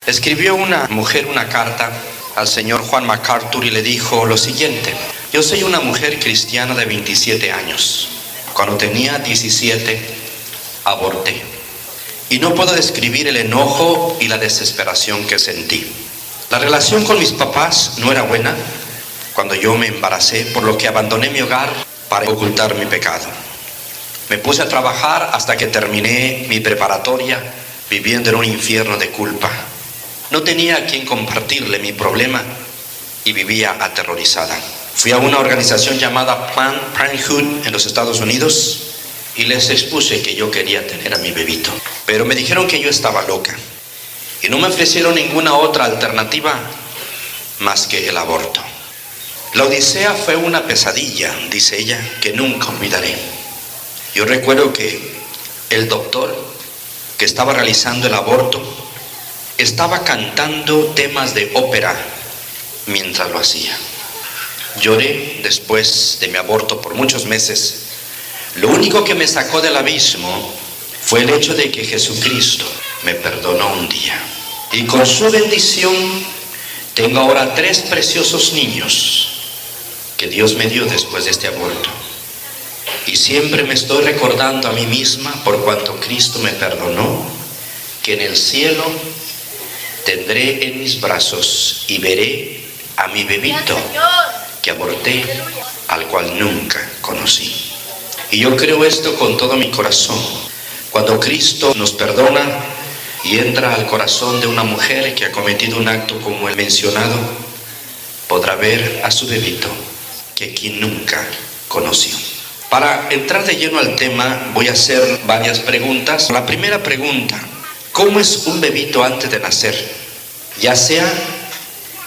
Escribió una mujer una carta al señor Juan MacArthur y le dijo lo siguiente: yo soy una mujer cristiana de 27 años. Cuando tenía 17, aborté. Y no puedo describir el enojo y la desesperación que sentí. La relación con mis papás no era buena cuando yo me embaracé, por lo que abandoné mi hogar para ocultar mi pecado. Me puse a trabajar hasta que terminé mi preparatoria, viviendo en un infierno de culpa. No tenía a quien compartirle mi problema y vivía aterrorizada. Fui a una organización llamada Planned Parenthood en los Estados Unidos y les expuse que yo quería tener a mi bebito. Pero me dijeron que yo estaba loca y no me ofrecieron ninguna otra alternativa más que el aborto. La odisea fue una pesadilla, dice ella, que nunca olvidaré. Yo recuerdo que el doctor que estaba realizando el aborto estaba cantando temas de ópera mientras lo hacía. Lloré después de mi aborto por muchos meses. Lo único que me sacó del abismo fue el hecho de que Jesucristo me perdonó un día. Y con su bendición tengo ahora 3 preciosos niños que Dios me dio después de este aborto. Y siempre me estoy recordando a mí misma, por cuanto Cristo me perdonó, que en el cielo tendré en mis brazos y veré a mi bebito que aborté, al cual nunca conocí. Y yo creo esto con todo mi corazón. Cuando Cristo nos perdona y entra al corazón de una mujer que ha cometido un acto como el mencionado, podrá ver a su bebito que quien nunca conoció. Para entrar de lleno al tema, voy a hacer varias preguntas. La primera pregunta: ¿cómo es un bebito antes de nacer? Ya sea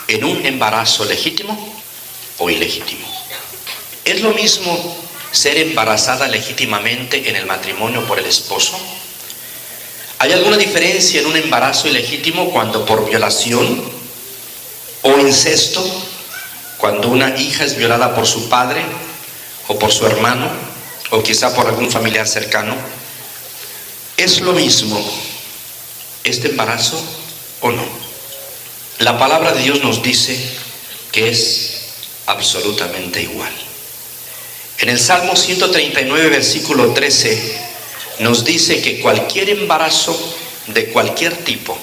en un embarazo legítimo o ilegítimo. ¿Es lo mismo ser embarazada legítimamente en el matrimonio por el esposo? ¿Hay alguna diferencia en un embarazo ilegítimo cuando por violación o incesto, cuando una hija es violada por su padre o por su hermano o quizá por algún familiar cercano? ¿Es lo mismo este embarazo o no? La palabra de Dios nos dice que es absolutamente igual. En el Salmo 139, versículo 13, nos dice que cualquier embarazo de cualquier tipo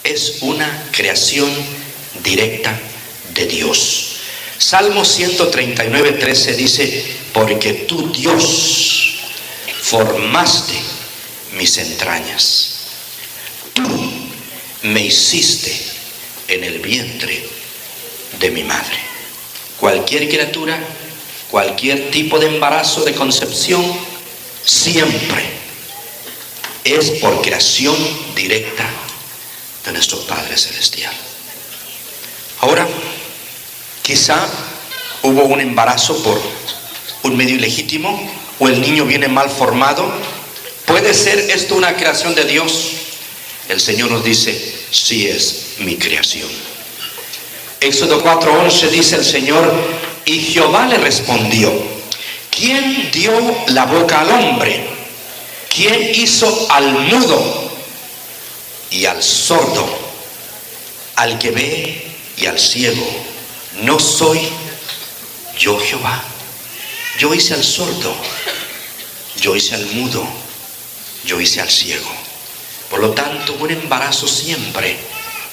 es una creación directa de Dios. Salmo 139, 13 dice: porque tú, Dios, formaste mis entrañas. Tú me hiciste en el vientre de mi madre. Cualquier criatura, cualquier tipo de embarazo, de concepción, siempre es por creación directa de nuestro Padre Celestial. Ahora, quizá hubo un embarazo por un medio ilegítimo, o el niño viene mal formado. ¿Puede ser esto una creación de Dios? El Señor nos dice: sí, es mi creación. Éxodo 4:11 dice el Señor: y Jehová le respondió: ¿quién dio la boca al hombre? ¿Quién hizo al mudo y al sordo, al que ve y al ciego? ¿No soy yo Jehová? Yo hice al sordo, yo hice al mudo, yo hice al ciego. Por lo tanto, un embarazo siempre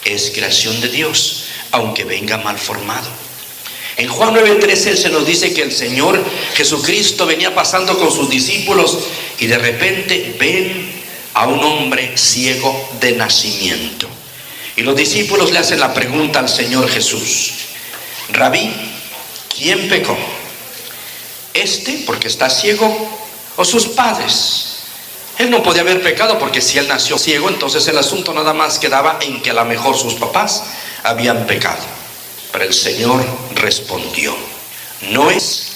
es creación de Dios, aunque venga mal formado. En Juan 9:13 se nos dice que el Señor Jesucristo venía pasando con sus discípulos y de repente ven a un hombre ciego de nacimiento. Y los discípulos le hacen la pregunta al Señor Jesús: Rabí, ¿quién pecó? ¿Este porque está ciego o sus padres? Él no podía haber pecado, porque si él nació ciego, entonces el asunto nada más quedaba en que a lo mejor sus papás habían pecado. Pero el Señor respondió: no es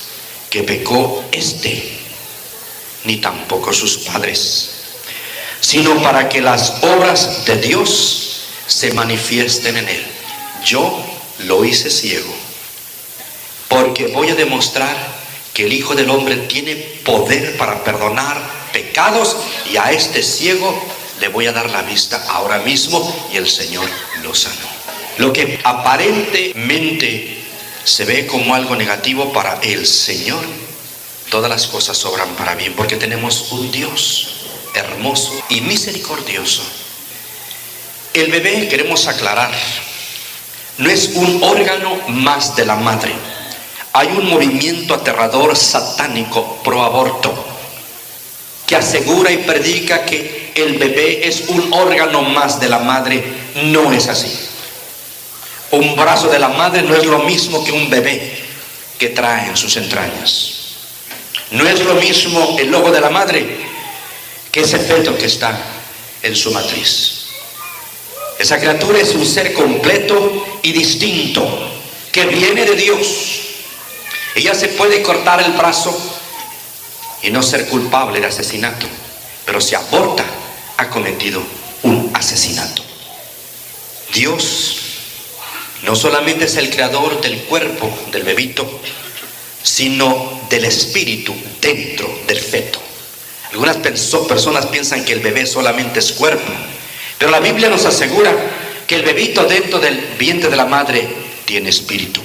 que pecó este, ni tampoco sus padres, sino para que las obras de Dios se manifiesten en él. Yo lo hice ciego, porque voy a demostrar que el Hijo del Hombre tiene poder para perdonar pecados, y a este ciego le voy a dar la vista ahora mismo, y el Señor lo sanó. Lo que aparentemente se ve como algo negativo, para el Señor todas las cosas obran para bien, porque tenemos un Dios hermoso y misericordioso. El bebé, queremos aclarar, no es un órgano más de la madre. Hay un movimiento aterrador satánico pro aborto que asegura y predica que el bebé es un órgano más de la madre. No es así. Un brazo de la madre no es lo mismo que un bebé que trae en sus entrañas. No es lo mismo el ojo de la madre que ese feto que está en su matriz. Esa criatura es un ser completo y distinto que viene de Dios. Ella se puede cortar el brazo y no ser culpable de asesinato, pero si aborta, ha cometido un asesinato. Dios no solamente es el creador del cuerpo del bebito, sino del espíritu dentro del feto. Algunas personas piensan que el bebé solamente es cuerpo, pero la Biblia nos asegura que el bebito dentro del vientre de la madre tiene espíritu.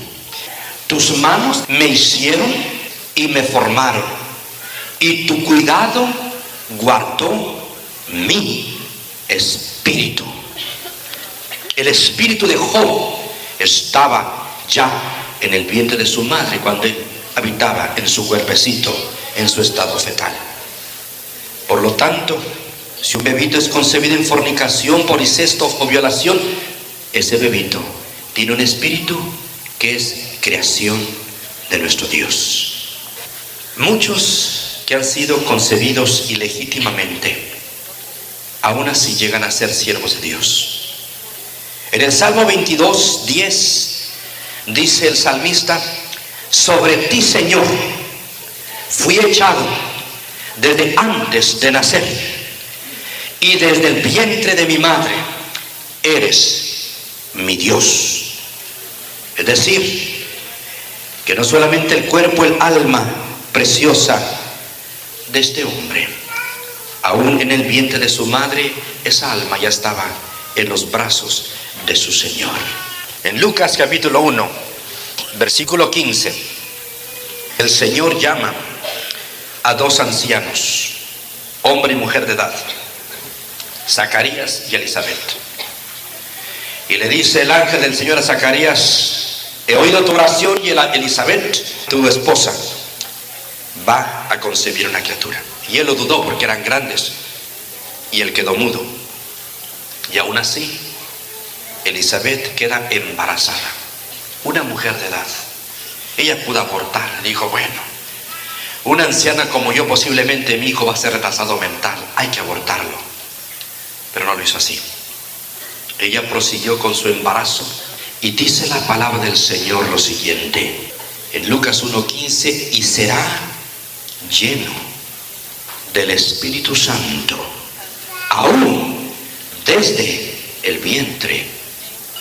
Tus manos me hicieron y me formaron, y tu cuidado guardó mi espíritu. El espíritu de Job estaba ya en el vientre de su madre cuando él habitaba en su cuerpecito, en su estado fetal. Por lo tanto, si un bebito es concebido en fornicación, por incesto o violación, ese bebito tiene un espíritu que es creación de nuestro Dios. Muchos que han sido concebidos ilegítimamente, aún así llegan a ser siervos de Dios. En el Salmo 22:10 dice el salmista: sobre ti, Señor, fui echado desde antes de nacer, y desde el vientre de mi madre eres mi Dios. Es decir, que no solamente el cuerpo, el alma preciosa de este hombre, aún en el vientre de su madre, esa alma ya estaba en los brazos de su Señor. En Lucas capítulo 1, versículo 15, el Señor llama a dos ancianos, hombre y mujer de edad, Zacarías y Elizabeth, y le dice el ángel del Señor a Zacarías: he oído tu oración, y Elizabeth, tu esposa, va a concebir una criatura. Y él lo dudó porque eran grandes, y él quedó mudo. Y aún así, Elizabeth queda embarazada, una mujer de edad. Ella pudo abortar. Dijo: bueno, una anciana como yo, posiblemente mi hijo va a ser retrasado mental, hay que abortarlo. Pero no lo hizo así. Ella prosiguió con su embarazo, y dice la palabra del Señor lo siguiente, en Lucas 1:15: y será lleno del Espíritu Santo, aún desde el vientre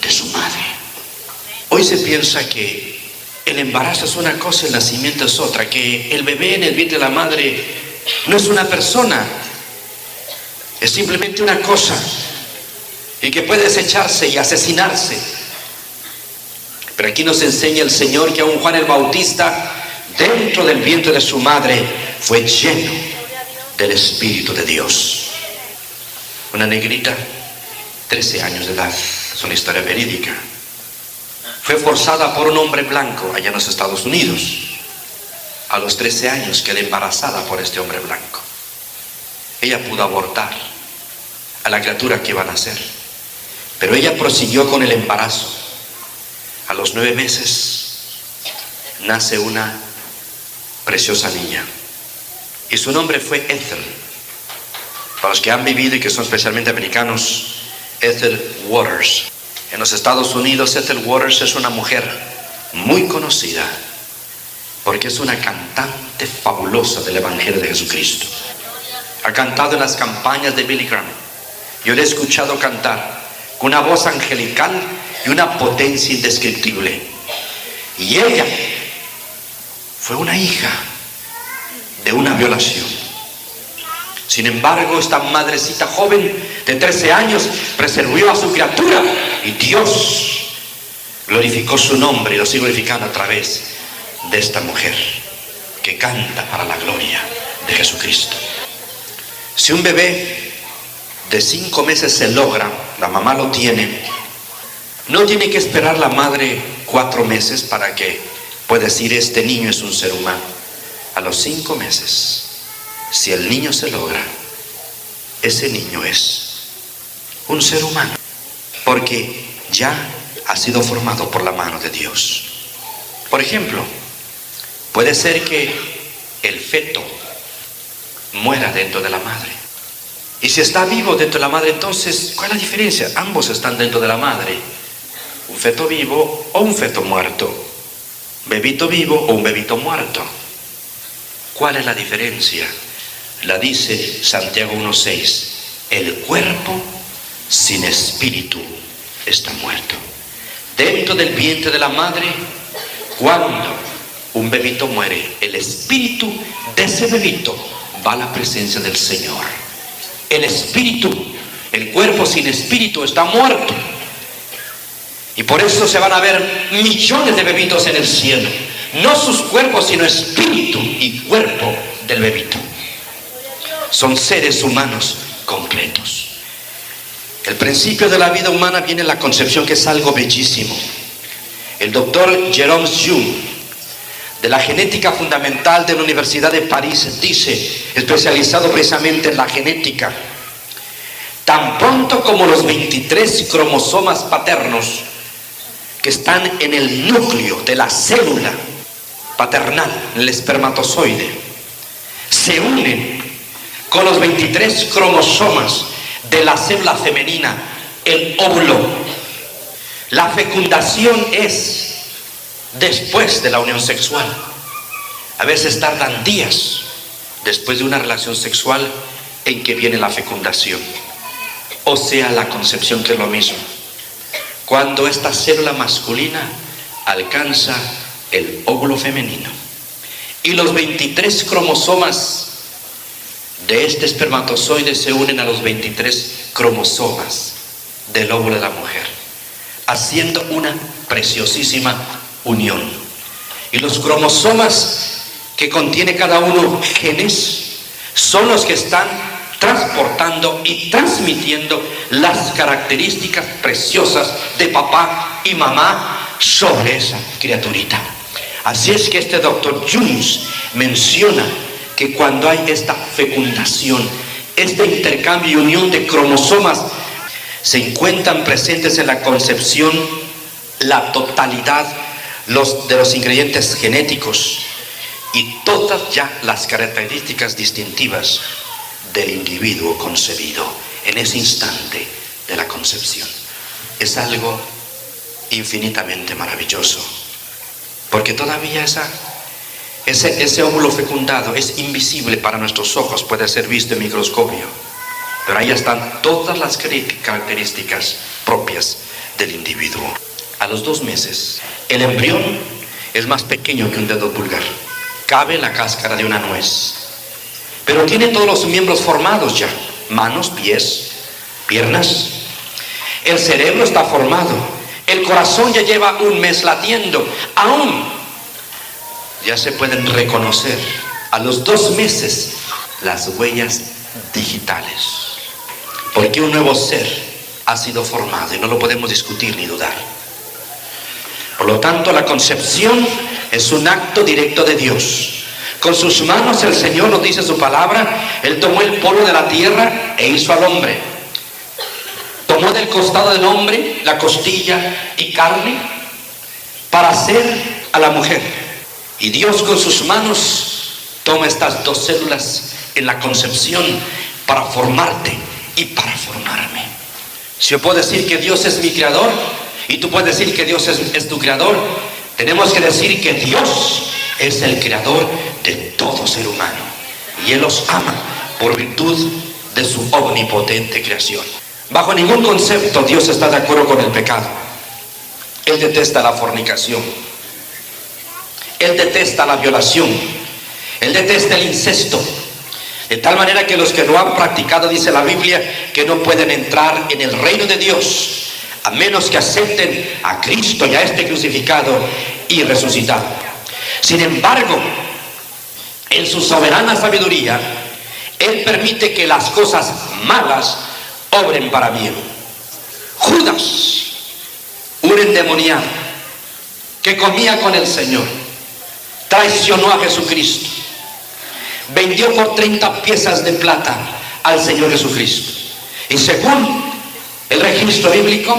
de su madre. Hoy se piensa que el embarazo es una cosa, el nacimiento es otra, que el bebé en el vientre de la madre no es una persona, es simplemente una cosa, y que puede desecharse y asesinarse. Pero aquí nos enseña el Señor que aún Juan el Bautista, dentro del vientre de su madre, fue lleno del Espíritu de Dios. Una negrita, 13 años de edad, es una historia verídica, fue forzada por un hombre blanco allá en los Estados Unidos. A los 13 años quedó embarazada por este hombre blanco. Ella pudo abortar a la criatura que iba a nacer, pero ella prosiguió con el embarazo. A los 9 meses nace una preciosa niña, y su nombre fue Ethel. Para los que han vivido y que son especialmente americanos, Ethel Waters. En los Estados Unidos, Ethel Waters es una mujer muy conocida porque es una cantante fabulosa del Evangelio de Jesucristo. Ha cantado en las campañas de Billy Graham. Yo le he escuchado cantar con una voz angelical y una potencia indescriptible. Y ella fue una hija de una violación. Sin embargo, esta madrecita joven de 13 años preservó a su criatura y Dios glorificó su nombre y lo sigue glorificando a través de esta mujer que canta para la gloria de Jesucristo. Si un bebé de 5 meses se logra, la mamá lo tiene, no tiene que esperar la madre 4 meses para que pueda decir este niño es un ser humano. A los 5 meses, si el niño se logra, ese niño es un ser humano, porque ya ha sido formado por la mano de Dios. Por ejemplo, puede ser que el feto muera dentro de la madre. Y si está vivo dentro de la madre, entonces, ¿cuál es la diferencia? Ambos están dentro de la madre. Un feto vivo o un feto muerto. Bebito vivo o un bebito muerto. ¿Cuál es la diferencia? La dice Santiago 1:6. El cuerpo sin espíritu está muerto. Dentro del vientre de la madre, cuando un bebito muere, el espíritu de ese bebito va a la presencia del Señor. El espíritu, el cuerpo sin espíritu está muerto. Y por eso se van a ver millones de bebitos en el cielo. No sus cuerpos, sino espíritu y cuerpo del bebito. Son seres humanos completos. El principio de la vida humana viene en la concepción, que es algo bellísimo. El doctor Jerome Jung, de la genética fundamental de la Universidad de París, dice, especializado precisamente en la genética, tan pronto como los 23 cromosomas paternos que están en el núcleo de la célula paternal, el espermatozoide, se unen con los 23 cromosomas de la célula femenina, el óvulo. La fecundación es después de la unión sexual. A veces tardan días después de una relación sexual en que viene la fecundación, o sea, la concepción, que es lo mismo. Cuando esta célula masculina alcanza el óvulo femenino y los 23 cromosomas de este espermatozoide se unen a los 23 cromosomas del óvulo de la mujer, haciendo una preciosísima unión. Y los cromosomas que contiene cada uno genes son los que están transportando y transmitiendo las características preciosas de papá y mamá sobre esa criaturita. Así es que este doctor Jung menciona que cuando hay esta fecundación, este intercambio y unión de cromosomas, se encuentran presentes en la concepción la totalidad de los ingredientes genéticos y todas ya las características distintivas del individuo concebido en ese instante de la concepción. Es algo infinitamente maravilloso, porque todavía ese óvulo fecundado es invisible para nuestros ojos, puede ser visto en microscopio, pero ahí están todas las características propias del individuo. A los 2 meses, el embrión es más pequeño que un dedo pulgar, cabe en la cáscara de una nuez, pero tiene todos los miembros formados ya: manos, pies, piernas. El cerebro está formado, el corazón ya lleva 1 mes latiendo, aún ya se pueden reconocer a los 2 meses las huellas digitales, porque un nuevo ser ha sido formado y no lo podemos discutir ni dudar. Por lo tanto, la concepción es un acto directo de Dios. Con sus manos el Señor, nos dice su palabra, Él tomó el polvo de la tierra e hizo al hombre. Tomó del costado del hombre la costilla y carne para hacer a la mujer. Y Dios con sus manos toma estas 2 células en la concepción para formarte y para formarme. Si yo puedo decir que Dios es mi creador y tú puedes decir que Dios es tu creador, tenemos que decir que Dios es el creador de todo ser humano y Él los ama por virtud de su omnipotente creación. Bajo ningún concepto Dios está de acuerdo con el pecado. Él detesta la fornicación, Él detesta la violación, Él detesta el incesto. De tal manera que los que no han practicado, dice la Biblia, que no pueden entrar en el reino de Dios, a menos que acepten a Cristo y a este crucificado y resucitado. Sin embargo, en su soberana sabiduría, Él permite que las cosas malas obren para bien. Judas, un endemoniado que comía con el Señor, traicionó a Jesucristo, vendió por 30 piezas de plata al Señor Jesucristo. Y según el registro bíblico,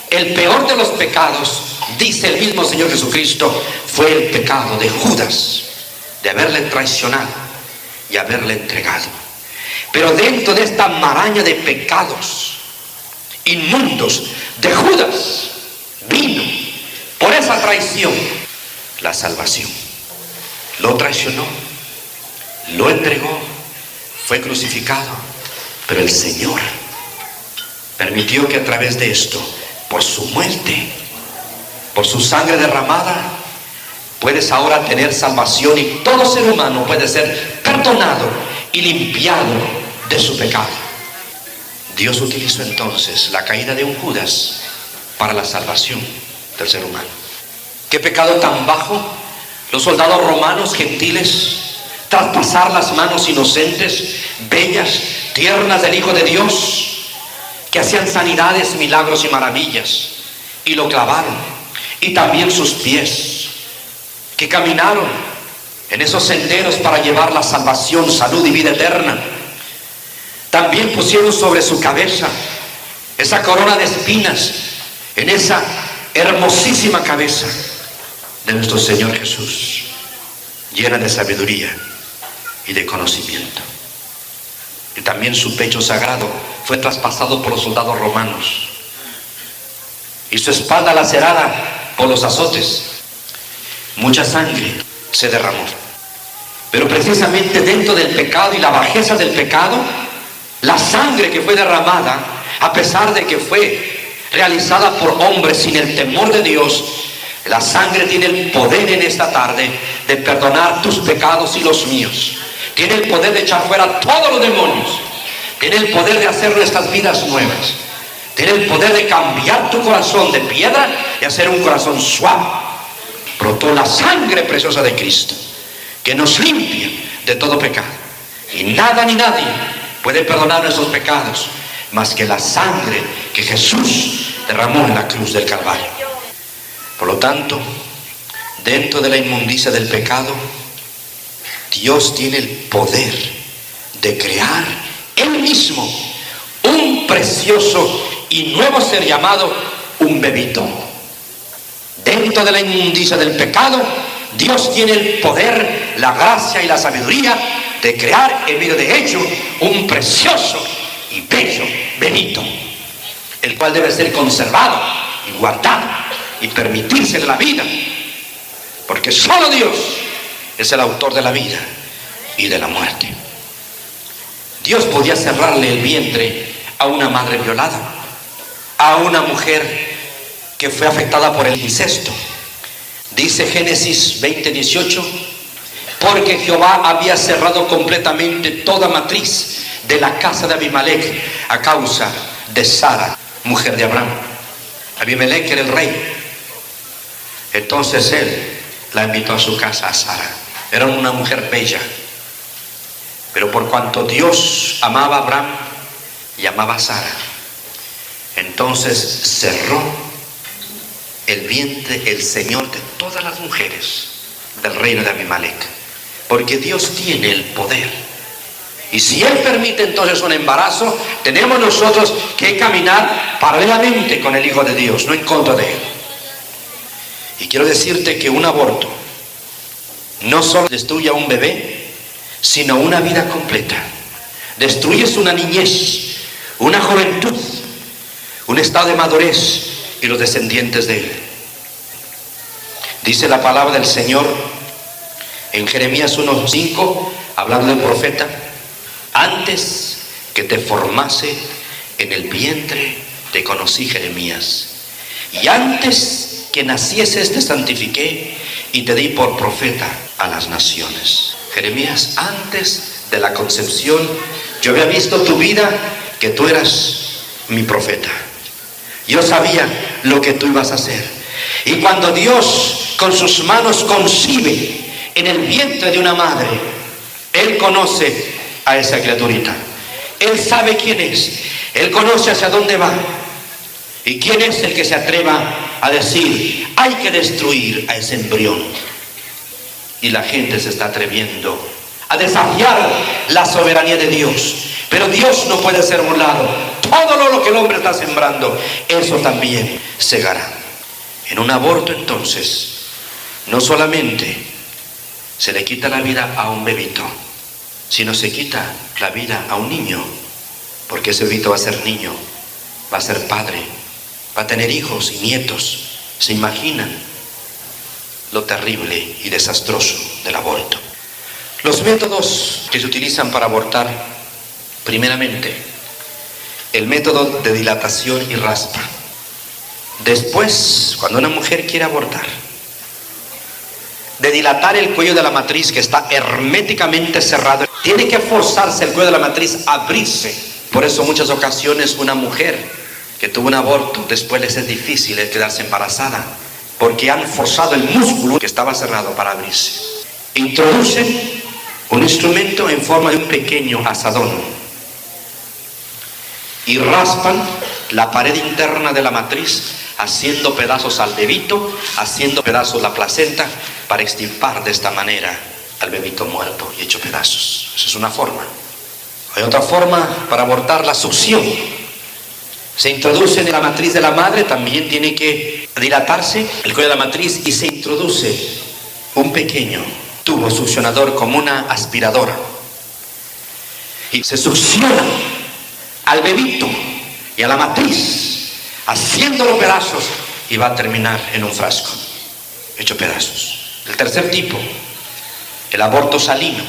el peor de los pecados, dice el mismo Señor Jesucristo, fue el pecado de Judas, de haberle traicionado y haberle entregado. Pero dentro de esta maraña de pecados inmundos de Judas, vino por esa traición la salvación. Lo traicionó, lo entregó, fue crucificado, pero el Señor permitió que a través de esto, por su muerte, por su sangre derramada, puedes ahora tener salvación, y todo ser humano puede ser perdonado y limpiado de su pecado. Dios utilizó entonces la caída de un Judas para la salvación del ser humano. ¿Qué pecado tan bajo? Los soldados romanos gentiles traspasar las manos inocentes, bellas, tiernas del Hijo de Dios, que hacían sanidades, milagros y maravillas, y lo clavaron. Y también sus pies, que caminaron en esos senderos para llevar la salvación, salud y vida eterna. También pusieron sobre su cabeza esa corona de espinas, en esa hermosísima cabeza de nuestro Señor Jesús, llena de sabiduría y de conocimiento. Y también su pecho sagrado fue traspasado por los soldados romanos, y su espalda lacerada por los azotes. Mucha sangre se derramó. Pero precisamente dentro del pecado y la bajeza del pecado, la sangre que fue derramada, a pesar de que fue realizada por hombres sin el temor de Dios, la sangre tiene el poder en esta tarde de perdonar tus pecados y los míos. Tiene el poder de echar fuera todos los demonios. Tiene el poder de hacer nuestras vidas nuevas. Tiene el poder de cambiar tu corazón de piedra y hacer un corazón suave. Brotó la sangre preciosa de Cristo, que nos limpia de todo pecado. Y nada ni nadie puede perdonar nuestros pecados más que la sangre que Jesús derramó en la cruz del Calvario. Por lo tanto, dentro de la inmundicia del pecado, Dios tiene el poder de crear Él mismo un precioso y nuevo ser llamado un bebito. Dentro de la inmundicia del pecado, Dios tiene el poder, la gracia y la sabiduría de crear en medio de ello un precioso y bello bebito, el cual debe ser conservado y guardado y permitírsele la vida, porque solo Dios es el autor de la vida y de la muerte. Dios podía cerrarle el vientre a una madre violada, a una mujer que fue afectada por el incesto. Dice Génesis 20:18, porque Jehová había cerrado completamente toda matriz de la casa de Abimelech a causa de Sara, mujer de Abraham. Abimelech era el rey. Entonces él la invitó a su casa, a Sara. Era una mujer bella, pero por cuanto Dios amaba a Abraham y amaba a Sara, entonces cerró el vientre el Señor de todas las mujeres del reino de Abimelech, porque Dios tiene el poder. Y si Él permite entonces un embarazo, tenemos nosotros que caminar paralelamente con el Hijo de Dios, no en contra de Él. Y quiero decirte que un aborto no solo destruye a un bebé, sino una vida completa. Destruyes una niñez, una juventud, un estado de madurez y los descendientes de él. Dice la palabra del Señor en Jeremías 1:5, hablando del profeta: antes que te formase en el vientre te conocí, Jeremías, y antes que nacieses te santifiqué y te di por profeta a las naciones. Jeremías, antes de la concepción, yo había visto tu vida, que tú eras mi profeta. Yo sabía lo que tú ibas a hacer. Y cuando Dios con sus manos concibe en el vientre de una madre, Él conoce a esa criaturita. Él sabe quién es. Él conoce hacia dónde va. ¿Y quién es el que se atreva a decir, hay que destruir a ese embrión? Y la gente se está atreviendo a desafiar la soberanía de Dios. Pero Dios no puede ser burlado. Todo lo que el hombre está sembrando, eso también segará. En un aborto, entonces, no solamente se le quita la vida a un bebito, sino se quita la vida a un niño, porque ese bebito va a ser niño, va a ser padre, va a tener hijos y nietos. ¿Se imaginan lo terrible y desastroso del aborto? Los métodos que se utilizan para abortar, primeramente, el método de dilatación y raspa. Después, cuando una mujer quiere abortar, de dilatar el cuello de la matriz, que está herméticamente cerrado, tiene que forzarse el cuello de la matriz a abrirse. Por eso muchas ocasiones una mujer que tuvo un aborto, después les es difícil quedarse embarazada, porque han forzado el músculo que estaba cerrado para abrirse. Introducen un instrumento en forma de un pequeño asadón y raspan la pared interna de la matriz, haciendo pedazos al bebito, haciendo pedazos la placenta, para extirpar de esta manera al bebito muerto y hecho pedazos. Esa es una forma. Hay otra forma para abortar: la succión. Se introduce en la matriz de la madre, también tiene que dilatarse el cuello de la matriz, y se introduce un pequeño tubo succionador como una aspiradora, y se succiona al bebito y a la matriz, haciéndolo pedazos, y va a terminar en un frasco hecho pedazos. El tercer tipo, el aborto salino.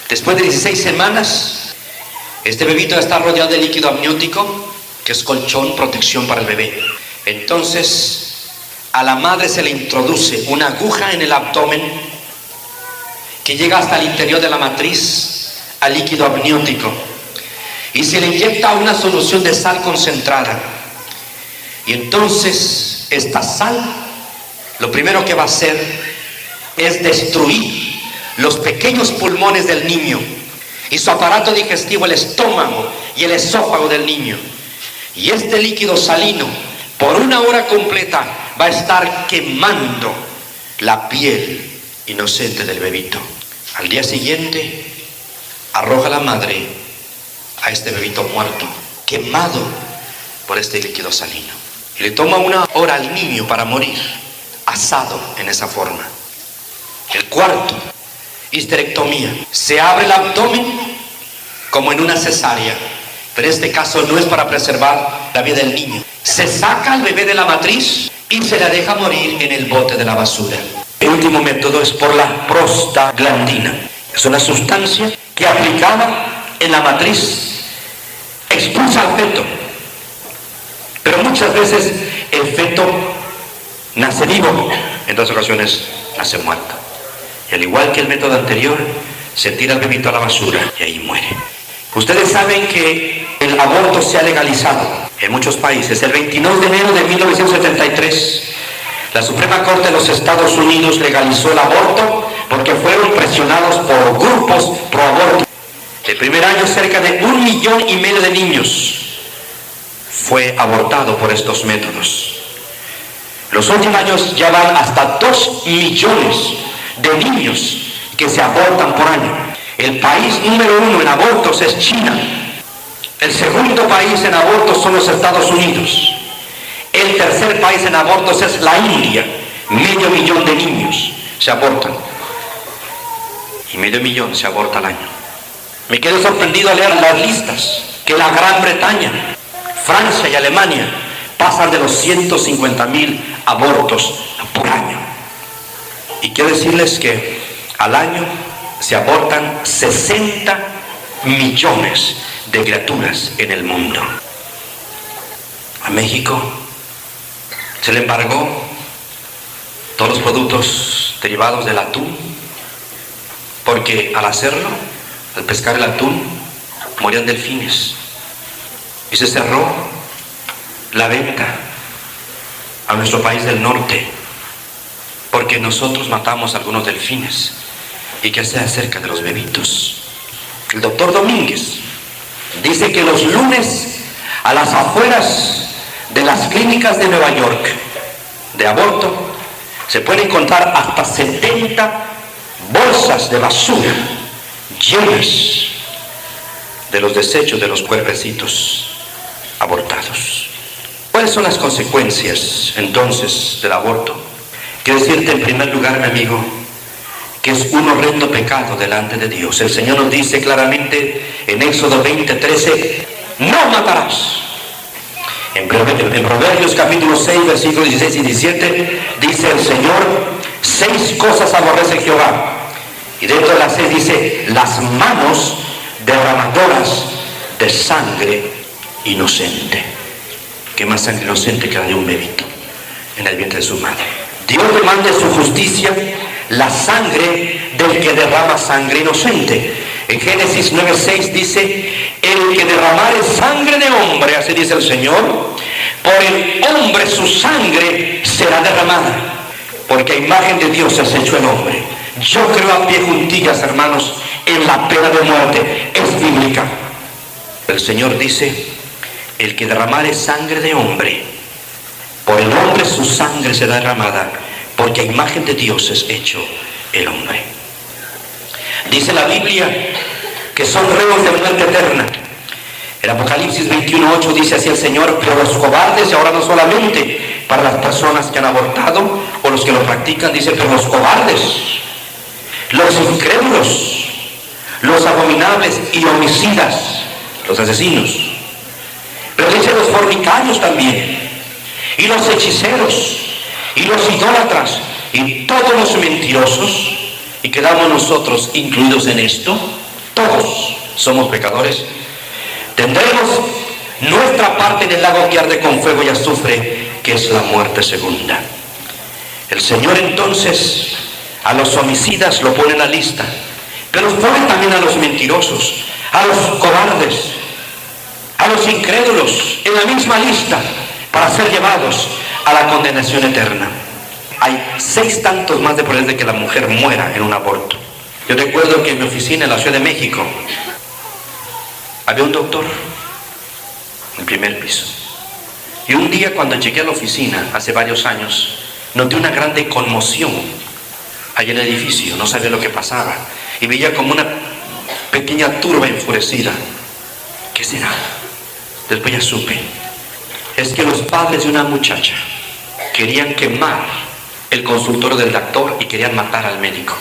Después de 16 semanas, este bebito está rodeado de líquido amniótico, que es colchón, protección para el bebé. Entonces, a la madre se le introduce una aguja en el abdomen que llega hasta el interior de la matriz, al líquido amniótico, y se le inyecta una solución de sal concentrada. Y entonces esta sal, lo primero que va a hacer es destruir los pequeños pulmones del niño y su aparato digestivo, el estómago y el esófago del niño. Y este líquido salino, por 1 hora completa, va a estar quemando la piel inocente del bebito. Al día siguiente, arroja la madre a este bebito muerto, quemado por este líquido salino. Y le toma 1 hora al niño para morir, asado en esa forma. El cuarto, histerectomía. Se abre el abdomen como en una cesárea, pero en este caso no es para preservar la vida del niño. Se saca al bebé de la matriz y se la deja morir en el bote de la basura. El último método es por la prostaglandina. Es una sustancia que, aplicada en la matriz, expulsa al feto. Pero muchas veces el feto nace vivo, en otras ocasiones nace muerto. Y al igual que el método anterior, se tira el bebito a la basura y ahí muere. Ustedes saben que el aborto se ha legalizado en muchos países. El 29 de enero de 1973, la Suprema Corte de los Estados Unidos legalizó el aborto porque fueron presionados por grupos pro aborto. El primer año, cerca de 1,5 millones de niños fue abortado por estos métodos. Los últimos años ya van hasta 2 millones de niños que se abortan por año. El país número 1 en abortos es China. El segundo país en abortos son los Estados Unidos. El tercer país en abortos es la India. 500,000 de niños se abortan. Y 500,000 se aborta al año. Me quedo sorprendido al leer las listas que la Gran Bretaña, Francia y Alemania pasan de los 150,000 abortos por año. Y quiero decirles que al año se abortan 60 millones de criaturas en el mundo. A México se le embargó todos los productos derivados del atún, porque al hacerlo Al pescar el atún, morían delfines. Y se cerró la venta a nuestro país del norte, porque nosotros matamos a algunos delfines. ¿Y qué hace acerca de los bebitos? El doctor Domínguez dice que los lunes a las afueras de las clínicas de Nueva York de aborto se pueden encontrar hasta 70 bolsas de basura llenas de los desechos de los cuerpecitos abortados. ¿Cuáles son las consecuencias entonces del aborto? Quiero decirte en primer lugar, mi amigo, que es un horrendo pecado delante de Dios. El Señor nos dice claramente en Éxodo 20:13, no matarás. En Proverbios capítulo 6, versículos 16 y 17, dice el Señor, 6 cosas aborrece Jehová. Y dentro de las 6 dice, las manos derramadoras de sangre inocente. ¿Qué más sangre inocente que la de un bebito en el vientre de su madre? Dios demanda en su justicia la sangre del que derrama sangre inocente. En Génesis 9:6 dice, el que derramare sangre de hombre, así dice el Señor, por el hombre su sangre será derramada, porque a imagen de Dios se has hecho el hombre. Yo creo a pie juntillas, hermanos, en la pena de muerte, es bíblica. El Señor dice, el que derramare sangre de hombre, por el hombre su sangre será derramada, porque a imagen de Dios es hecho el hombre. Dice la Biblia que son reos de muerte eterna. En Apocalipsis 21:8 dice así el Señor, pero los cobardes, y ahora no solamente para las personas que han abortado o los que lo practican, dice, pero los cobardes, los incrédulos, los abominables y homicidas, los asesinos, pero dice los fornicarios también, y los hechiceros, y los idólatras, y todos los mentirosos, y quedamos nosotros incluidos en esto, todos somos pecadores, tendremos nuestra parte en el lago que arde con fuego y azufre, que es la muerte segunda. El Señor entonces a los homicidas lo pone en la lista, pero pone también a los mentirosos, a los cobardes, a los incrédulos en la misma lista para ser llevados a la condenación eterna. Hay 6 tantos más de probabilidades de que la mujer muera en un aborto. Yo recuerdo que en mi oficina en la Ciudad de México había un doctor en el primer piso. Y un día cuando llegué a la oficina, hace varios años, noté una grande conmoción allá en el edificio. No sabía lo que pasaba. Y veía como una pequeña turba enfurecida. ¿Qué será? Después ya supe. Es que los padres de una muchacha querían quemar el consultorio del doctor y querían matar al médico.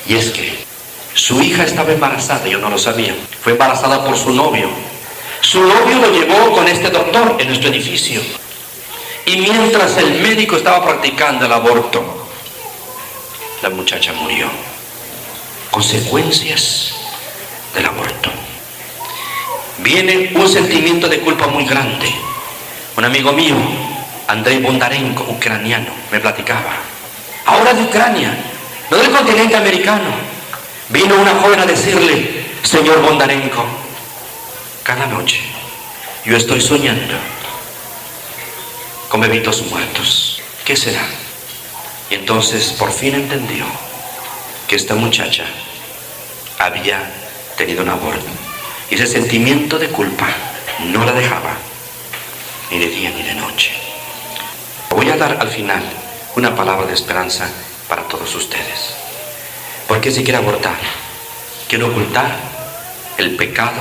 Y es que su hija estaba embarazada, yo no lo sabía. Fue embarazada por su novio. Su novio lo llevó con este doctor en nuestro edificio. Y mientras el médico estaba practicando el aborto, la muchacha murió. Consecuencias del aborto. Viene un sentimiento de culpa muy grande. Un amigo mío, Andrei Bondarenko, ucraniano, me platicaba. Ahora de Ucrania, no del continente americano, vino una joven a decirle, señor Bondarenko, cada noche yo estoy soñando con bebitos muertos. ¿Qué será? Y entonces por fin entendió que esta muchacha había tenido un aborto. Y ese sentimiento de culpa no la dejaba ni de día ni de noche. Voy a dar al final una palabra de esperanza para todos ustedes. Porque si quiere abortar, quiere ocultar el pecado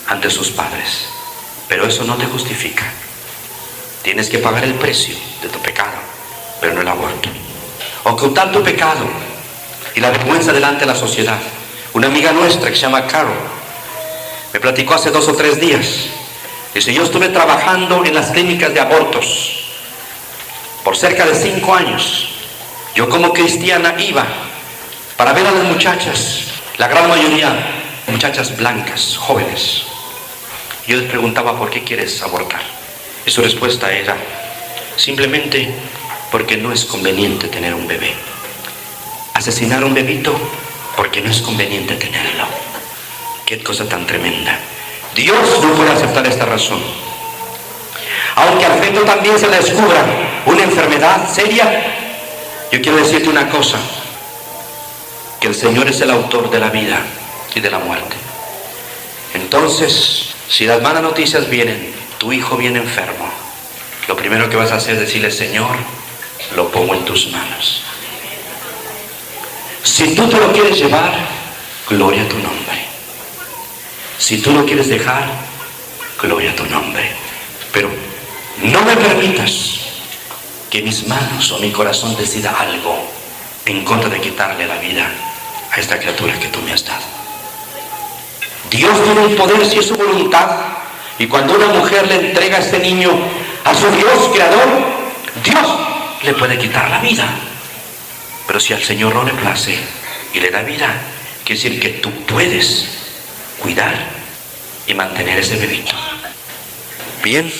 ante sus padres, pero eso no te justifica. Tienes que pagar el precio de tu pecado, pero no el aborto. Ocultar tu pecado y la vergüenza delante de la sociedad. Una amiga nuestra que se llama Carol me platicó hace 2 o 3 días. Dice, yo estuve trabajando en las clínicas de abortos por cerca de 5 años. Yo como cristiana iba para ver a las muchachas, la gran mayoría muchachas blancas, jóvenes. Yo les preguntaba, ¿por qué quieres abortar? Y su respuesta era, simplemente porque no es conveniente tener un bebé. Asesinar a un bebito porque no es conveniente tenerlo. Qué cosa tan tremenda. Dios no puede aceptar esta razón. Aunque al feto también se le descubra una enfermedad seria, yo quiero decirte una cosa, que el Señor es el autor de la vida y de la muerte. Entonces, si las malas noticias vienen, tu hijo viene enfermo, lo primero que vas a hacer es decirle: Señor, lo pongo en tus manos. Si tú te lo quieres llevar, gloria a tu nombre. Si tú lo quieres dejar, gloria a tu nombre. Pero no me permitas que mis manos o mi corazón decida algo en contra de quitarle la vida a esta criatura que tú me has dado. Dios tiene el poder si es su voluntad, y cuando una mujer le entrega a este niño a su Dios creador, Dios le puede quitar la vida. Pero si al Señor no le place y le da vida, quiere decir que tú puedes cuidar y mantener ese bebito. Bien,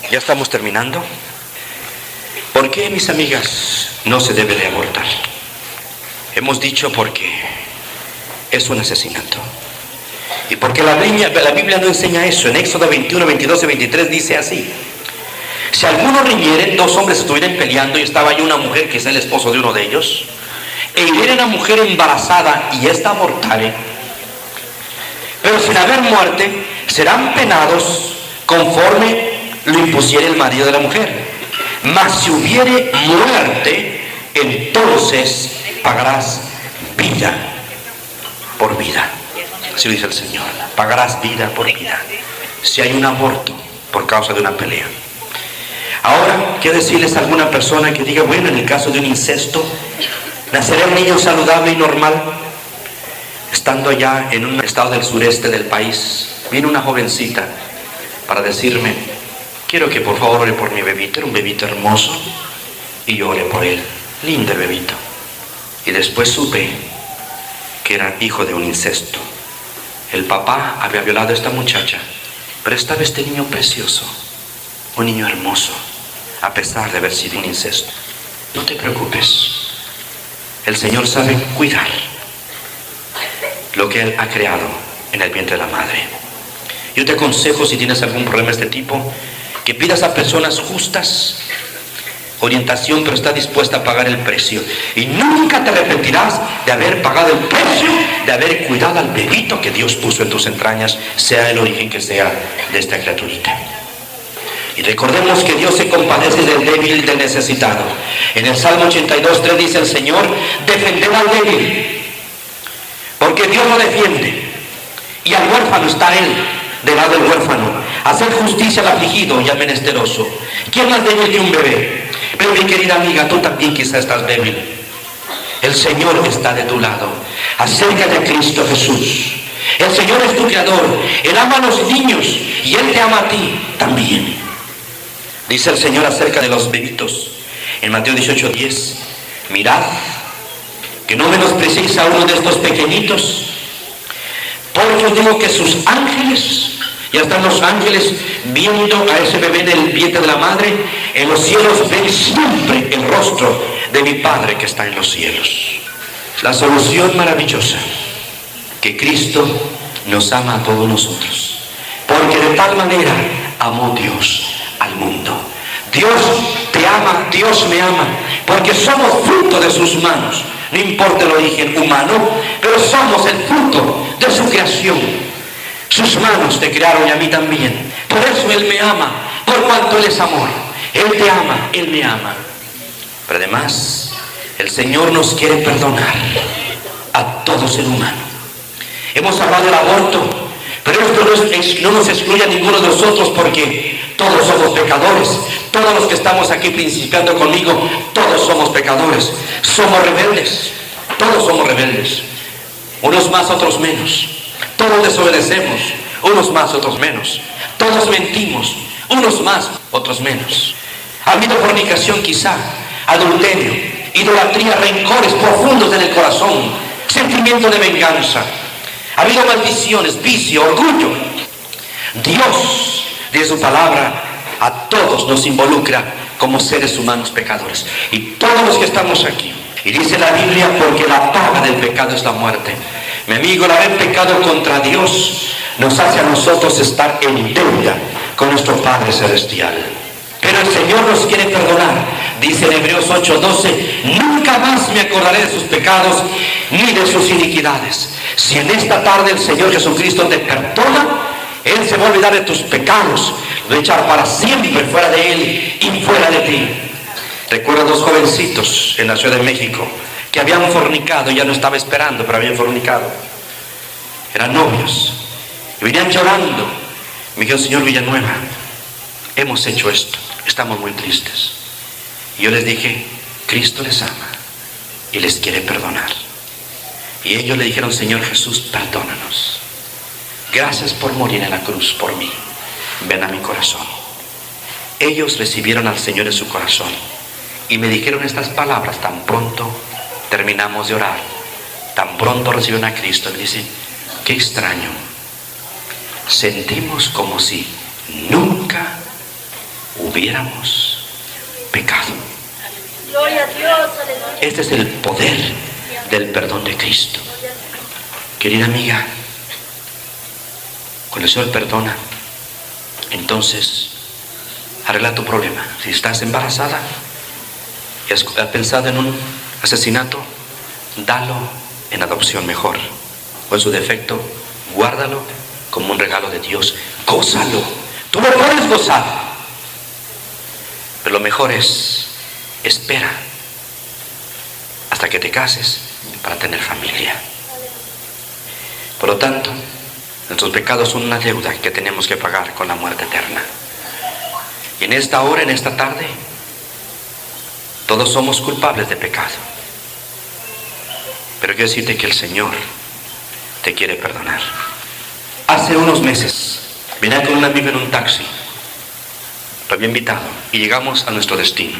ya estamos terminando. ¿Por qué, mis amigas, no se debe de abortar? Hemos dicho porque es un asesinato. Y porque la Biblia no enseña eso. En Éxodo 21, 22 y 23 dice así: si algunos riñeren, dos hombres estuvieran peleando y estaba ahí una mujer que es el esposo de uno de ellos, e hiriera a una mujer embarazada y ésta abortare, pero sin haber muerte, serán penados conforme lo impusiere el marido de la mujer. Mas si hubiere muerte, entonces pagarás vida por vida. Así dice el Señor: pagarás vida por vida. Si hay un aborto por causa de una pelea. Ahora, quiero decirles a alguna persona que diga: bueno, en el caso de un incesto, ¿nacerá un niño saludable y normal? Estando allá en un estado del sureste del país, viene una jovencita para decirme: quiero que por favor ore por mi bebito. Era un bebito hermoso y yo oré por él. Lindo el bebito. Y después supe que era hijo de un incesto. El papá había violado a esta muchacha, pero estaba este niño precioso, un niño hermoso, a pesar de haber sido un incesto. No te preocupes, el Señor sabe cuidar lo que Él ha creado en el vientre de la madre. Yo te aconsejo, si tienes algún problema de este tipo, que pidas a personas justas orientación, pero está dispuesta a pagar el precio. Y nunca te arrepentirás de haber pagado el precio, de haber cuidado al bebito que Dios puso en tus entrañas, sea el origen que sea de esta criaturita. Y recordemos que Dios se compadece del débil y del necesitado. En el Salmo 82:3 dice el Señor: defender al débil, porque Dios lo defiende, y al huérfano está Él del lado del huérfano, hacer justicia al afligido y al menesteroso. ¿Quién más débil que un bebé? Pero mi querida amiga, tú también quizás estás débil. El Señor está de tu lado. Acércate a Cristo Jesús. El Señor es tu creador. Él ama a los niños y Él te ama a ti también. Dice el Señor acerca de los bebitos en Mateo 18:10: mirad que no menospreciéis a uno de estos pequeñitos, porque os digo que sus ángeles, ya están los ángeles viendo a ese bebé en el vientre de la madre, en los cielos ven siempre el rostro de mi Padre que está en los cielos. La solución maravillosa: que Cristo nos ama a todos nosotros, porque de tal manera amó Dios al mundo. Dios te ama, Dios me ama, porque somos fruto de sus manos. No importa el origen humano, pero somos el fruto de su creación. Sus manos te crearon y a mí también. Por eso Él me ama, por cuanto Él es amor. Él te ama, Él me ama. Pero además, el Señor nos quiere perdonar a todo ser humano. Hemos hablado del aborto, pero esto no nos excluye a ninguno de nosotros, porque todos somos pecadores. Todos los que estamos aquí principiando conmigo, todos somos pecadores. Somos rebeldes. Todos somos rebeldes. Unos más, otros menos. Todos desobedecemos. Unos más, otros menos. Todos mentimos. Unos más, otros menos. Ha habido fornicación quizá, adulterio, idolatría, rencores profundos en el corazón, sentimiento de venganza. Ha habido maldiciones, vicio, orgullo. Dios, de su palabra, a todos nos involucra como seres humanos pecadores. Y todos los que estamos aquí. Y dice la Biblia: porque la paga del pecado es la muerte. Mi amigo, el haber pecado contra Dios nos hace a nosotros estar en deuda con nuestro Padre Celestial. Pero el Señor nos quiere perdonar. Dice en Hebreos 8:12, nunca más me acordaré de sus pecados ni de sus iniquidades. Si en esta tarde el Señor Jesucristo te perdona, Él se va a olvidar de tus pecados, lo va a echar para siempre fuera de Él y fuera de ti. Recuerdo dos jovencitos en la Ciudad de México que habían fornicado, ya no estaba esperando, pero habían fornicado. Eran novios y venían llorando. Me dijo, señor Villanueva, hemos hecho esto, estamos muy tristes. Y yo les dije, Cristo les ama y les quiere perdonar. Y ellos le dijeron, Señor Jesús, perdónanos. Gracias por morir en la cruz por mí. Ven a mi corazón. Ellos recibieron al Señor en su corazón y me dijeron estas palabras tan pronto terminamos de orar. Tan pronto recibieron a Cristo. Me dicen, qué extraño. Sentimos como si nunca hubiéramos pecado. Gloria a Dios. Este es el poder del perdón de Cristo. Querida amiga, cuando el Señor perdona, entonces arregla tu problema. Si estás embarazada y has pensado en un asesinato, dalo en adopción mejor. O en su defecto, guárdalo como un regalo de Dios. Gózalo. Tú lo puedes gozar. Pero lo mejor es, espera hasta que te cases para tener familia. Por lo tanto, nuestros pecados son una deuda que tenemos que pagar con la muerte eterna. Y en esta hora, en esta tarde, todos somos culpables de pecado. Pero quiero decirte que el Señor te quiere perdonar. Hace unos meses, venía con un amigo en un taxi. Lo había invitado y llegamos a nuestro destino.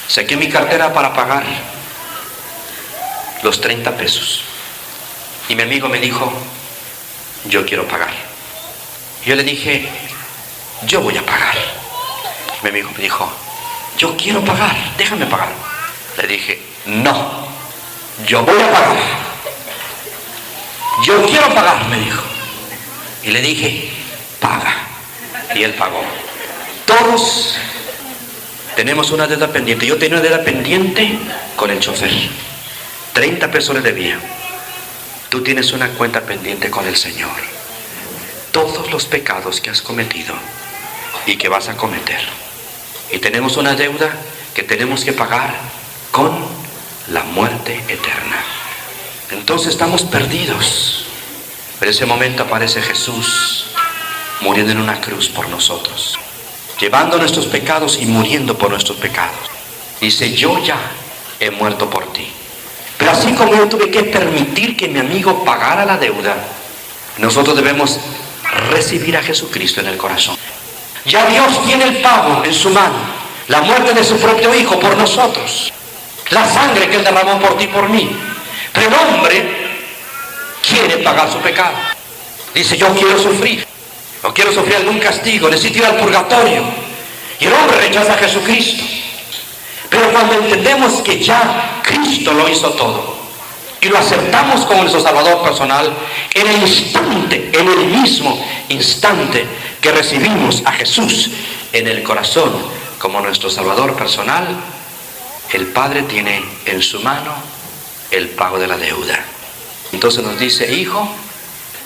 Saqué mi cartera para pagar los 30 pesos. Y mi amigo me dijo, yo quiero pagar. Y yo le dije, yo voy a pagar. Mi amigo me dijo, yo quiero pagar, déjame pagar. Le dije, no, yo voy a pagar. Yo quiero pagar, me dijo. Y le dije, paga. Y él pagó. Todos tenemos una deuda pendiente. Yo tenía una deuda pendiente con el chofer. 30 pesos le debía. Tú tienes una cuenta pendiente con el Señor. Todos los pecados que has cometido y que vas a cometer. Y tenemos una deuda que tenemos que pagar con la muerte eterna. Entonces estamos perdidos. Pero en ese momento aparece Jesús muriendo en una cruz por nosotros, llevando nuestros pecados y muriendo por nuestros pecados. Dice, yo ya he muerto por ti. Pero así como yo tuve que permitir que mi amigo pagara la deuda, nosotros debemos recibir a Jesucristo en el corazón. Ya Dios tiene el pago en su mano, la muerte de su propio Hijo por nosotros, la sangre que Él derramó por ti y por mí. Pero el hombre quiere pagar su pecado. Dice, yo quiero sufrir, no quiero sufrir algún castigo, necesito ir al purgatorio. Y el hombre rechaza a Jesucristo. Pero cuando entendemos que ya Cristo lo hizo todo y lo aceptamos como nuestro Salvador personal, en el instante, en el mismo instante que recibimos a Jesús en el corazón como nuestro Salvador personal, el Padre tiene en su mano el pago de la deuda. Entonces nos dice, hijo,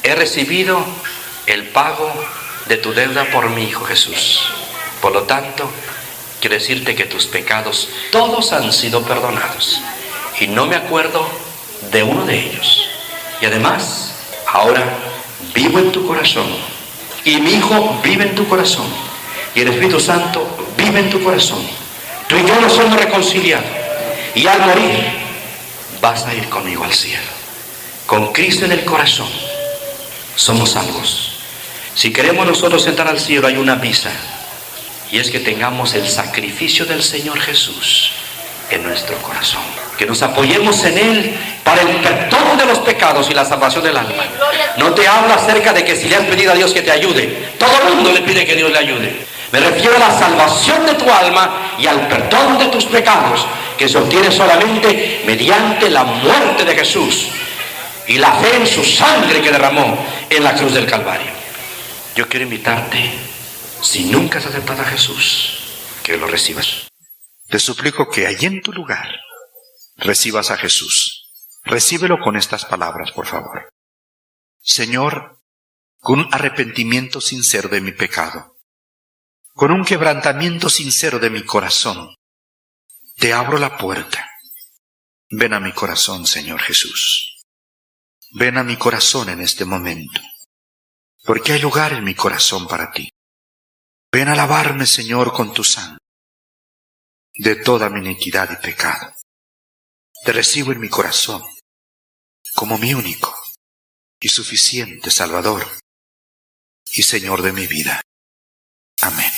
he recibido el pago de tu deuda por mi Hijo Jesús. Por lo tanto, quiero decirte que tus pecados todos han sido perdonados y no me acuerdo de uno de ellos. Y además, ahora vivo en tu corazón y mi Hijo vive en tu corazón y el Espíritu Santo vive en tu corazón. Tú y yo nos somos reconciliados y al morir vas a ir conmigo al cielo. Con Cristo en el corazón somos salvos. Si queremos nosotros entrar al cielo hay una visa, y es que tengamos el sacrificio del Señor Jesús en nuestro corazón, que nos apoyemos en Él para el perdón de los pecados y la salvación del alma. No te hablo acerca de que si le has pedido a Dios que te ayude. Todo el mundo le pide que Dios le ayude. Me refiero a la salvación de tu alma y al perdón de tus pecados, que se obtiene solamente mediante la muerte de Jesús y la fe en su sangre que derramó en la cruz del Calvario. Yo quiero invitarte, si nunca has aceptado a Jesús, que lo recibas. Te suplico que allí en tu lugar recibas a Jesús. Recíbelo con estas palabras, por favor. Señor, con un arrepentimiento sincero de mi pecado, con un quebrantamiento sincero de mi corazón, te abro la puerta. Ven a mi corazón, Señor Jesús. Ven a mi corazón en este momento, porque hay lugar en mi corazón para ti. Ven a lavarme, Señor, con tu sangre, de toda mi iniquidad y pecado. Te recibo en mi corazón, como mi único y suficiente Salvador y Señor de mi vida. Amén.